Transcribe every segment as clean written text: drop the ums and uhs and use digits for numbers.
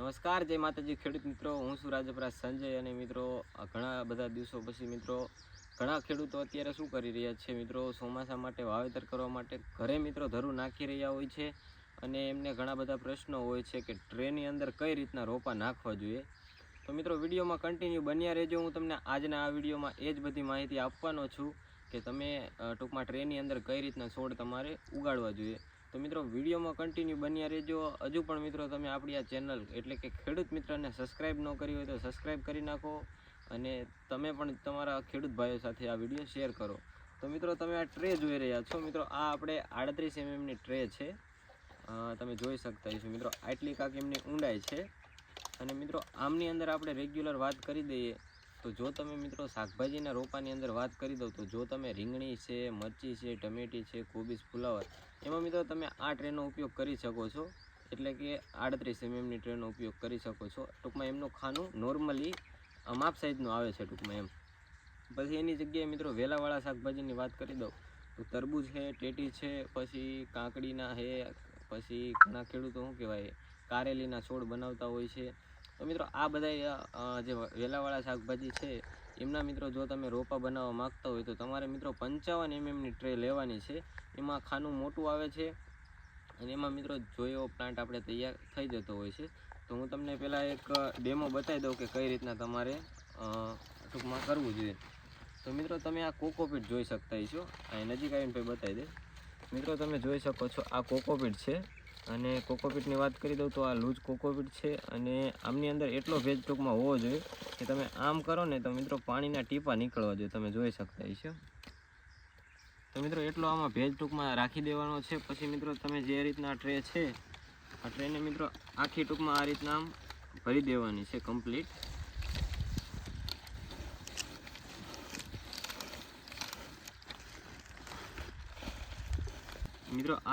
નમસ્કાર, જય માતાજી ખેડૂત મિત્રો. હું છું રાજપરા સંજય. અને મિત્રો ઘણા બધા દિવસો પછી મિત્રો ઘણા ખેડૂતો અત્યારે શું કરી રહ્યા છે મિત્રો, ચોમાસા માટે વાવેતર કરવા માટે ઘરે મિત્રો ધરું નાખી રહ્યા હોય છે. અને એમને ઘણા બધા પ્રશ્નો હોય છે કે ટ્રેની અંદર કઈ રીતના રોપા નાખવા જોઈએ. તો મિત્રો વિડીયોમાં કન્ટિન્યુ બન્યા રહેજો. હું તમને આજના આ વિડીયોમાં એ જ બધી માહિતી આપવાનો છું કે તમે ટૂંકમાં ટ્રેની અંદર કઈ રીતના છોડ તમારે ઉગાડવા જોઈએ. તો મિત્રો વિડીયોમાં કન્ટિન્યુ બન્યા રહેજો. હજુ પણ મિત્રો તમે આપણી આ ચેનલ એટલે કે ખેડૂત મિત્રને સબસ્ક્રાઈબ ન કરી હોય તો સબસ્ક્રાઈબ કરી નાખો, અને તમે પણ તમારા ખેડૂત ભાઈઓ સાથે આ વિડીયો શેર કરો. તો મિત્રો તમે આ ટ્રે જોઈ રહ્યા છો મિત્રો, આ આપણે 38 mm ટ્રે છે. તમે જોઈ શકતા છો મિત્રો, આટલી કાંક એમની ઊંડાઈ છે. અને મિત્રો આમની અંદર આપણે રેગ્યુલર વાત કરી દઈએ તો જો તમે મિત્રો શાકભાજીના રોપાની અંદર વાત કરી દો તો જો તમે રીંગણી છે, મરચી છે, ટમેટી છે, કોબીજ, ફુલાવર, એમાં મિત્રો તમે આ ટ્રેનો ઉપયોગ કરી શકો છો. એટલે કે 38 mmની ટ્રેનો ઉપયોગ કરી શકો છો. ટૂંકમાં એમનું ખાનું નોર્મલી માપ સાઈઝનું આવે છે ટૂંકમાં એમ. પછી એની જગ્યાએ મિત્રો વેલાવાળા શાકભાજીની વાત કરી દઉં તો તરબૂચ છે, ટેટી છે, પછી કાકડીના છે, પછી ઘણા ખેડૂતો શું કહેવાય કારેલીના છોડ બનાવતા હોય છે. તો મિત્રો આ બધા જે વેલાવાળા શાકભાજી છે એમના મિત્રો જો તમે રોપા બનાવવા માગતા હોય તો તમારે મિત્રો 55 mmની ટ્રે લેવાની છે. એમાં ખાનું મોટું આવે છે અને એમાં મિત્રો જો એવો પ્લાન્ટ આપણે તૈયાર થઈ જતો હોય છે. તો હું તમને પહેલાં એક ડેમો બતાવી દઉં કે કઈ રીતના તમારે ટૂંકમાં કરવું જોઈએ. તો મિત્રો તમે આ કોકોપીટ જોઈ શકતા છો, અહીં નજીક આવીને પછી બતાવી દે. મિત્રો તમે જોઈ શકો છો આ કોકોપીટ છે. અને કોકોપીટની વાત કરી દઉં તો આ લૂઝ કોકોપીટ છે. અને આમની અંદર એટલો ભેજ ટૂંકમાં હોવો જોઈએ કે તમે આમ કરો ને તો મિત્રો પાણીના ટીપા નીકળવા જોઈએ. તમે જોઈ શકતા છો. તો મિત્રો એટલો આમાં ભેજ ટૂંકમાં રાખી દેવાનો છે. પછી મિત્રો તમે જે રીતના ટ્રે છે, આ ટ્રેને મિત્રો આખી ટૂંકમાં આ રીતના આમ ભરી દેવાની છે કમ્પ્લીટ.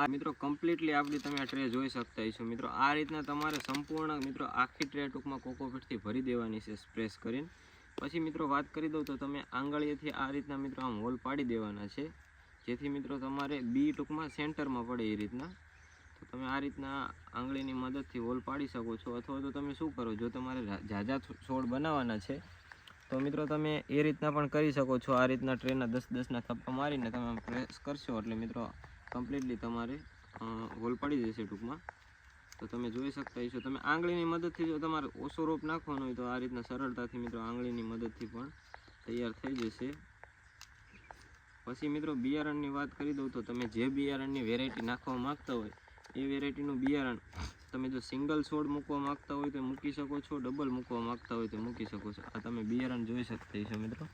મિત્રો કમ્પ્લીટલી આપણી તમે આ ટ્રે જોઈ શકતા છો. મિત્રો આ રીતના તમારે સંપૂર્ણ મિત્રો આખી ટ્રે ટૂંકમાં કોકોપીટથી ભરી દેવાની છે સ્પ્રેસ કરીને. પછી મિત્રો વાત કરી દઉં તો તમે આંગળીએથી આ રીતના મિત્રો આમ હોલ પાડી દેવાના છે, જેથી મિત્રો તમારે બી ટૂંકમાં સેન્ટરમાં પડે એ રીતના. તો તમે આ રીતના આંગળીની મદદથી હોલ પાડી શકો છો. અથવા તો તમે શું કરો, જો તમારે ઝાઝા છોડ બનાવવાના છે તો મિત્રો તમે એ રીતના પણ કરી શકો છો. આ રીતના ટ્રેના 10-10ના થપ્પા મારીને તમે પ્રેસ કરશો એટલે મિત્રો કમ્પ્લીટલી તમારે હોલ પડી જશે ટૂંકમાં. તો તમે જોઈ શકતા છો. તમે આંગળીની મદદથી જો તમારે ઓછો રોપ નાખવાનો હોય તો આ રીતના સરળતાથી મિત્રો આંગળીની મદદથી પણ તૈયાર થઈ જશે. પછી મિત્રો બિયારણની વાત કરી દઉં તો તમે જે બિયારણની વેરાયટી નાખવા માગતા હોય એ વેરાયટીનું બિયારણ તમે જો સિંગલ છોડ મૂકવા માગતા હોય તો મૂકી શકો છો, ડબલ મૂકવા માગતા હોય તો મૂકી શકો છો. આ તમે બિયારણ જોઈ શકતા છો મિત્રો.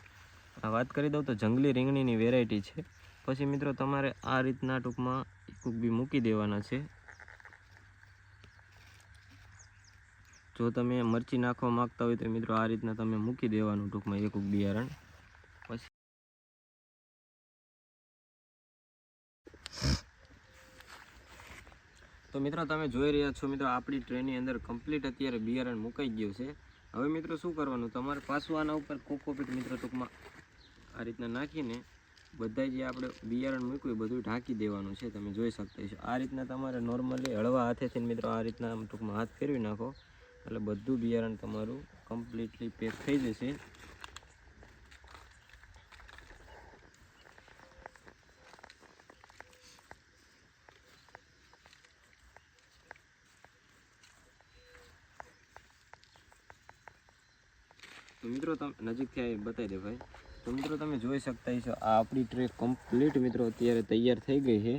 આ વાત કરી દઉં તો જંગલી રીંગણીની વેરાયટી છે. પછી મિત્રો તમારે આ રીતના ટૂંકમાં એક બી મૂકી દેવાના છે. જો તમે મરચી નાખવા માગતા હોય તો મિત્રો આ રીતના તમે મૂકી દેવાનું ટૂંકમાં એક બિયારણ. પછી તો મિત્રો તમે જોઈ રહ્યા છો મિત્રો આપણી ટ્રેની અંદર કમ્પ્લીટ અત્યારે બિયારણ મુકાઈ ગયું છે. હવે મિત્રો શું કરવાનું, તમારે પાછું આના ઉપર કોકોપીટ મિત્રો ટૂંકમાં આ રીતના નાખીને બધા જે આપણે બિયારણ મૂક્યું એ બધું ઢાંકી દેવાનું છે. તમે જોઈ શકતા છો. આ રીતના તમારે નોર્મલી હળવા હાથેથી મિત્રો આ રીતના ટૂંકમાં હાથ ફેરવી નાખો એટલે બધું બિયારણ તમારું કમ્પ્લીટલી પેક થઈ જશે. તો મિત્રો તમે નજીકથી બતાવી દે ભાઈ. તો મિત્રો તમે જોઈ શકતા છો આ આપણી ટ્રે કમ્પ્લીટ મિત્રો અત્યારે તૈયાર થઈ ગઈ છે.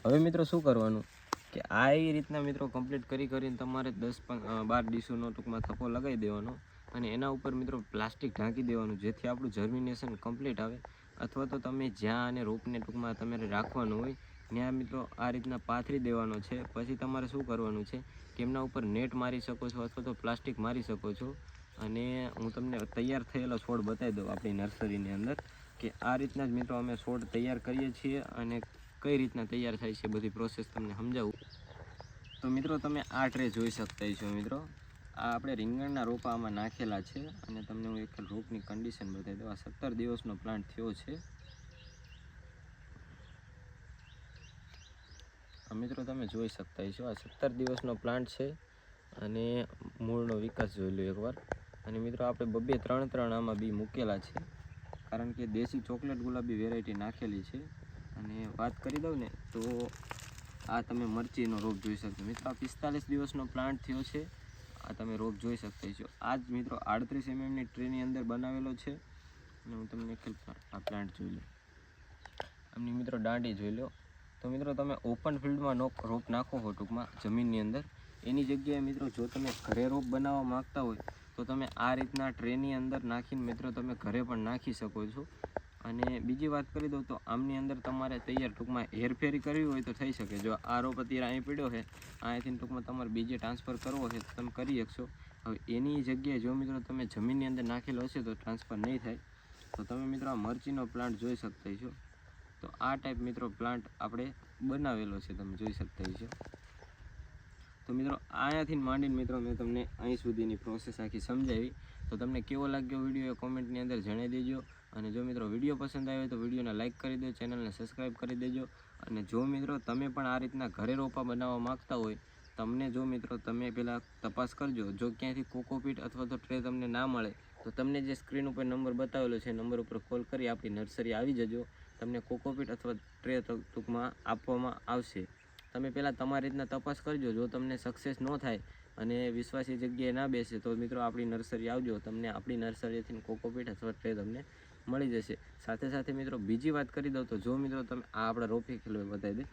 હવે મિત્રો શું કરવાનું કે આ એ રીતના મિત્રો કમ્પ્લીટ કરીને તમારે 10-12 ડીશોનો ટૂંકમાં થપ્પો લગાવી દેવાનો અને એના ઉપર મિત્રો પ્લાસ્ટિક ઢાંકી દેવાનું, જેથી આપણું જર્મિનેશન કમ્પ્લીટ આવે. અથવા તો તમે જ્યાં અને રોપને ટૂંકમાં તમારે રાખવાનું હોય ત્યાં મિત્રો આ રીતના પાથરી દેવાનો છે. પછી તમારે શું કરવાનું છે કે એમના ઉપર નેટ મારી શકો છો અથવા તો પ્લાસ્ટિક મારી શકો છો. અને હું તમને તૈયાર થયેલો છોડ બતાવી દઉં આપણી નર્સરીની અંદર કે આ રીતના જ મિત્રો અમે છોડ તૈયાર કરીએ છીએ અને કઈ રીતના તૈયાર થાય છે બધી પ્રોસેસ તમને સમજાવું. તો મિત્રો તમે આ ટ્રે જોઈ શકતા છો. મિત્રો આ આપણે રીંગણના રોપા આમાં નાખેલા છે અને તમને હું એક રોપની કન્ડિશન બતાવી દઉં. આ 17 દિવસનો પ્લાન્ટ થયો છે. મિત્રો તમે જોઈ શકતા છો આ 17 દિવસનો પ્લાન્ટ છે અને મૂળનો વિકાસ જોઈ લો એકવાર. અને મિત્રો આપણે બબે 3 આમાં બી મૂકેલા છે, કારણ કે દેશી ચોકલેટ ગુલાબી વેરાયટી નાખેલી છે. અને વાત કરી દઉં ને તો આ તમે મરચીનો રોપ જોઈ શકો મિત્રો. આ 45 દિવસનો પ્લાન્ટ થયો છે. આ તમે રોપ જોઈ શકતા છો. આ જ મિત્રો 38 mm ટ્રેની અંદર બનાવેલો છે. અને હું તમને આ પ્લાન્ટ જોઈ લો, આમની મિત્રો દાંડી જોઈ લો. તો મિત્રો તમે ઓપન ફિલ્ડમાં રોપ નાખો હો ટૂંકમાં જમીનની અંદર, એની જગ્યાએ મિત્રો જો તમે ઘરે રોપ બનાવવા માગતા હોય તો તમે આ રીતના ટ્રેની અંદર નાખીને મિત્રો તમે ઘરે પણ નાખી શકો છો. અને બીજી વાત કરી દઉં તો આમની અંદર તમારે તૈયાર ટૂંકમાં હેરફેરી કરવી હોય તો થઈ શકે. જો આ રોપ અત્યારે અહીં પડ્યો છે, અહીંથી ટૂંકમાં તમારે બીજે ટ્રાન્સફર કરવો છે તો તમે કરી શકશો. હવે એની જગ્યાએ જો મિત્રો તમે જમીનની અંદર નાખેલો હશે તો ટ્રાન્સફર નહીં થાય. તો તમે મિત્રો આ મરચીનો પ્લાન્ટ જોઈ શકતા છો. તો આ ટાઈપ મિત્રો પ્લાન્ટ આપણે બનાવેલો છે, તમે જોઈ શકતા છો. તો મિત્રો અહીંયાથી માંડીને મિત્રો મેં તમને અહીં સુધીની પ્રોસેસ આખી સમજાવી. તો તમને કેવો લાગ્યો વિડીયો એ કોમેન્ટની અંદર જણાવી દેજો. અને જો મિત્રો વિડીયો પસંદ આવ્યો તો વિડીયોને લાઇક કરી દો, ચેનલને સબસ્ક્રાઈબ કરી દેજો. અને જો મિત્રો તમે પણ આ રીતના ઘરે રોપા બનાવવા માગતા હોય, તમને જો મિત્રો તમે પહેલાં તપાસ કરજો. જો ક્યાંયથી કોકોપીટ અથવા તો ટ્રે તમને ના મળે તો તમને જે સ્ક્રીન ઉપર નંબર બતાવેલો છે નંબર ઉપર કોલ કરી આપણી નર્સરી આવી જજો. તમને કોકોપીટ અથવા ટ્રે ટૂંકમાં આપવામાં આવશે. તમે પહેલાં તમારી રીતના તપાસ કરજો. જો તમને સક્સેસ ન થાય અને વિશ્વાસી જગ્યાએ ના બેસે તો મિત્રો આપણી નર્સરી આવજો. તમને આપણી નર્સરીથી કોકોપીટ અથવા ટ્રે તમને મળી જશે. સાથે સાથે મિત્રો બીજી વાત કરી દઉં તો જો મિત્રો તમે આ આપણા રોપી કિલો બતાવી દે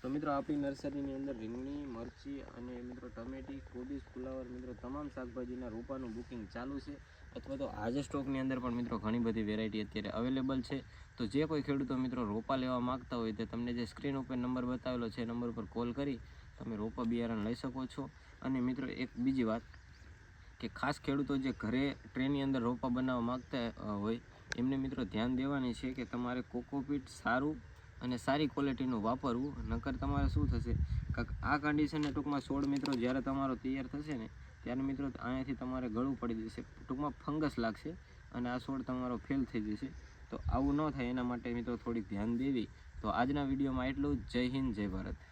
તો મિત્રો આપણી નર્સરીની અંદર રીંગણી, મરચી અને મિત્રો ટમેટી, કોબીજ, ફુલાવર મિત્રો તમામ શાકભાજીના રોપાનું બુકિંગ ચાલુ છે. અથવા તો આજે સ્ટોકની અંદર પણ મિત્રો ઘણી બધી વેરાયટી અત્યારે અવેલેબલ છે. તો જે કોઈ ખેડૂતો મિત્રો રોપા લેવા માગતા હોય તો તમને જે સ્ક્રીન ઉપર નંબર બતાવેલો છે એ નંબર પર કોલ કરી તમે રોપા બિયારણ લઈ શકો છો. અને મિત્રો એક બીજી વાત કે ખાસ ખેડૂતો જે ઘરે ટ્રેની અંદર રોપા બનાવવા માગતા હોય એમને મિત્રો ધ્યાન દેવાની છે કે તમારે કોકોપીટ સારું અને સારી ક્વોલિટીનું વાપરવું. નકર તમારે શું થશે, આ કન્ડિશનને ટૂંકમાં છોડ મિત્રો જ્યારે તમારો તૈયાર થશે ને ત્યારે મિત્રો અહીંયાથી તમારે ગળું પડી જશે, ટૂંકમાં ફંગસ લાગશે અને આ છોડ તમારો ફેલ થઈ જશે. તો આવું ન થાય એના માટે મિત્રો થોડીક ધ્યાન દેવી. તો આજના વિડીયોમાં એટલું જ. જય હિન્દ, જય ભારત.